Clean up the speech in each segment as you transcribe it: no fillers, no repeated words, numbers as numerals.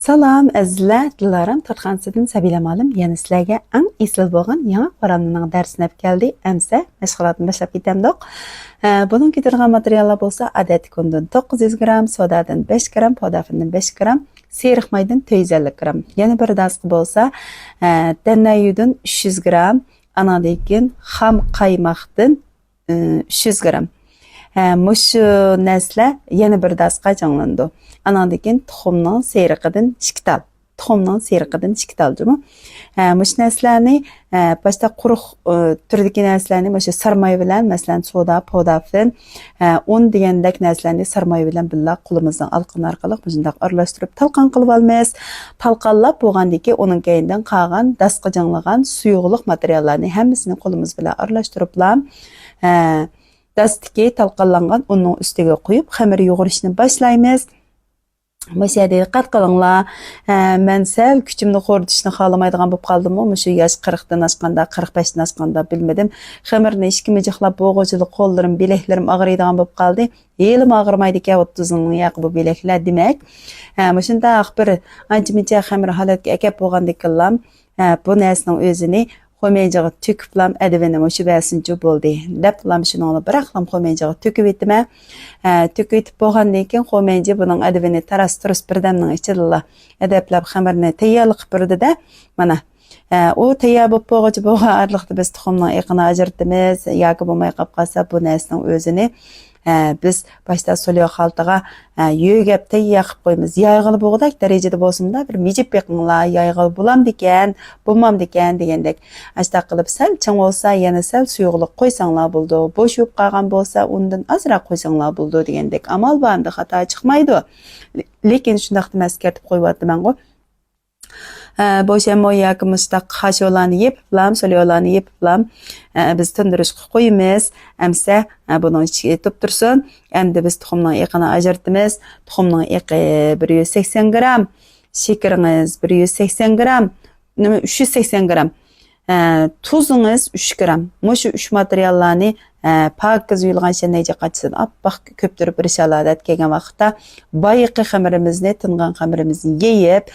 Salam azizlar, dilarim Torxansidan sabilamalim. Yana sizlarga eng esli bo'lgan yangi qoramning darsini olib keldi. Amsa mashg'ulotni boshlab ketamdiq. Bunun ketirgan materiallar bo'lsa, adat kundan 900 gram, sodadan 5 gram, podafindan 5 gram, seriq maydan 250 gram. Yana bir dasqi bo'lsa, dannayudan 300 gram, anadekin xam qaymaqdan 300 gram. Mushu nasla yana bir dasqa canlandı. Anandakin tuxumning seriqidan 2 tal. Tuxumning seriqidan 2 tal jumi. Mush naslarni başta quruq turdagi naslarni mushu sarmoy bilan, masalan, soda, podafin, un degandek naslarni sarmoy bilan billa qo'limizdan alqin orqali bunday aralashtirib talqon qilib olamiz. Talqonlab bo'lgandan keyin uning keyindan qolgan dasqa janlagan suyuqlik materiallarni hammasini qo'limiz bilan aralashtiriblam. Dastiki talqanlangan unning ustiga qo'yib xamir yo'g'irishni boshlaymiz. Mesela diqqat qilinglar. Men sal kuchimni xo'rdishni xohlamaydigan bo'lib qoldim. Shu yosh 40 dan oshganda, 45 dan oshganda bilmadim. Xamirni ishki mijixlab bo'g'ochilik qo'llarim, bileklarim og'riydigan bo'lib qoldi. Yelim og'rimaydi ekan 30 ning yoq bu bileklar demak. Shunday bir ancha-muncha xamir holatga akab bo'lgandikanlar, bu narsaning o'zini xo'menjaga tüküplam adivini mushu basinchi bo'ldi. Deblam shuni bir aqlam xo'menjaga tüküp etma. Tüküp bo'lgandan keyin xo'menji buning adivini taras-turus birdamning ichida adablab xamirni tayyorlik qildi-da. Mana u tayyor bo'lib bo'lgan arliqda biz tuxumning iqini ajratamiz yoki bo'lmay qolib qolsa bu narsaning o'zini biz başta so'liyo xaltaga yo'gab tayyor qilib qo'yamiz. Yayg'il bo'g'dak darajada bo'lsin-da bir mijib beqinglar, yayg'il bo'lamdikan, bo'lmamdikan degandek. Ashta qilib sal chang bo'lsa, yana sal suyuqlik qo'ysanglar bo'ldi. Bo'sh yo'q qolgan bo'lsa, undan azroq qo'ysanglar bo'ldi degandek. Amal banda xato chiqmaydi. Lekin shundaq maskartib qo'yyapman-ku. Boşa moyak mustaq xaşolarni yepiblam, so'lyolarni yepiblam. Biz tindirishga qo'yamiz. Amsa buni ichiga etib tursin. Endi biz tuxumning iqini ajratamiz. Tuxumning iqi 180 gram, shekaringiz 180 gram, 380 gram. Tuzingiz 3 gram. Mushu 3 materiallarni pakiz yuyilgan shanayga qatsin apaq ko'ptirib rishalat kelgan vaqtda bayiqi xamirimizni, tingan xamirimizni yeyib,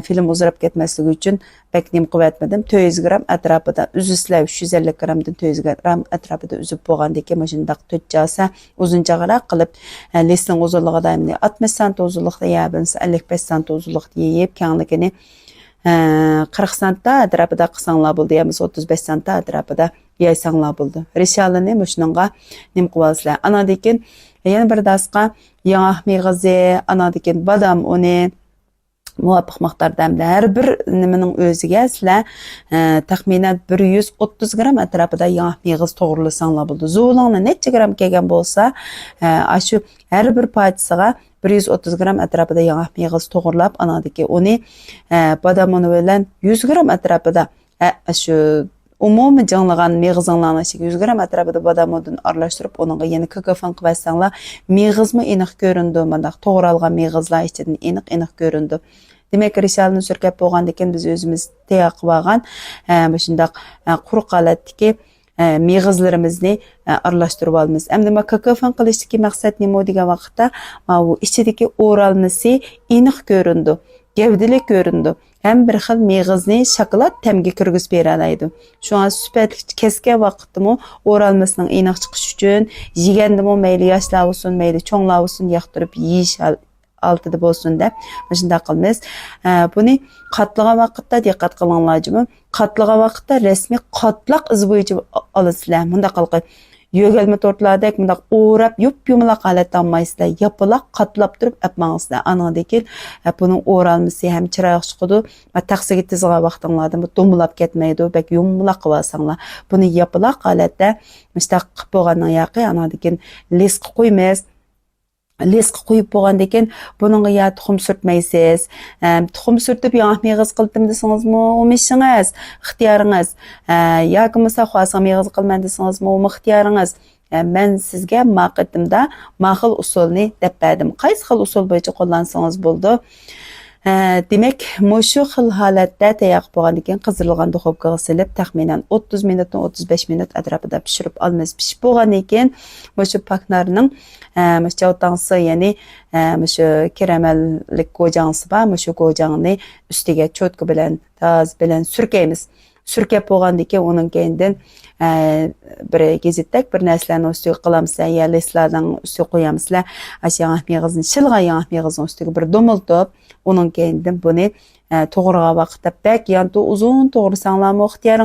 film uzrab ketmasligi uchun beknim quvvatmadim. 200 gram atrofida uzuslar 350 gramdan 200 gram atrofida uzib bo'lgandan keyin shundaq to'chasa uzunchag'aroq qilib lesning uzunligi daimli 60 sm uzunlikda yabinsa 55 sm uzunlikda yeyib, kengligini 40 santda atrofida qilsanglar bo'ldi, yoki 35 santda atrofida yaysanglar bo'ldi. Rishalini mushningga nim qilasizlar. Anadekin yana bir dasqa yong'oq mig'izi, anadekin badam uni muvofiq miqdorda har bir nimaning o'ziga sizlar taxminan 130 gram atrofida yong'oq mig'iz to'g'rilasanglar bo'ldi. Zo'lingni necha gram kelgan bo'lsa, shu har bir parchasiga 130 gram atrofida yong'oq mig'iz to'g'rilab, anadagi uni badam uni bilan 100 gram atrofida shu umumiy janlagan mig'izinglarni ichiga 100 gram atrofida badamdan aralashtirib, uningga yana kokofon qilsanglar, mig'izmi aniq ko'rindi, mana to'g'ralgan mig'izlar ichidan aniq ko'rindi. Demak, rishalni surkab bo'lgandan keyin biz o'zimiz tayyor qilib olgan shundaq quruq holatdagi mig'izlarimizni aralashtirib olamiz. Endi kokofon qilishdagi maqsad nima degan vaqtda, bu ichidagi o'ralmasi aniq ko'rindi, gavdali ko'rindi. Hem bir xil mig'izni shokolad tamga kirgizib beralaydi. Shu an sifatli kesgan vaqtda o'ralmasining aniq chiqishi uchun yegandimi mayli yoshlar bo'lsin, mayli cho'nglar bo'lsin, yoqtirib yeyish altida bo'lsin deb shunday qilamiz. Buni qatlagan vaqtda diqqat qilinglarmi? Qatlagan vaqtda rasmiy qatlaq iz bo'yicha olasizlar. Bunda qilqi yo'galma tortlardek bundaq o'rab yumaloq holatda olmaysizlar. Yapilaq qatlab turib apmangizlar. Anadagi buning o'ralmasi ham chiroyli chiqadi va taqsiga tizgan vaqtinglarda bu do'milab ketmaydi, bak yumaloq qilib olsanglar. Buni yapilaq holatda mustaq qilib bo'lgandan yoqi anadagi les qo'ymaymiz. Lesqa qo'yib bo'lgandan keyin buningga ya tuxum surtmaysiz. Tuxum surtib yong'oq mig'iz qildim desangizmi, o'mishingiz, ixtiyoringiz. Yoki bo'lmasa xo'asa mig'iz qilman desangizmi, u ixtiyoringiz. Men sizga maqsadimda ma'qul usulni deb berdim. Qaysi xil usul bo'yicha qo'llansangiz bo'ldi. Demek, şu xil holatda tayyor bo'lgandan keyin qizirilgan duxovkaga silib, taxminan 30 minutdan 35 minut atrofida pishirib olamiz. Pishib bo'lgandan keyin shu paklarning chavtangsi, ya'ni shu karamellik go'jangsi bor, shu go'jangni ustiga cho'tka bilan, taz bilan surkaymiz. Surkab bo'lgandan keyin uning keyindan bir gazetdak bir narsalarni ustiga qilamizlar, ya listlarning ustiga qo'yamizlar. Yangi mig'izni shilg'an yangi mig'izni ustiga bir do'miltib, uning keyindan buni to'g'riga vaqtda bak, yani uzun to'g'risanglarmi ixtiyoring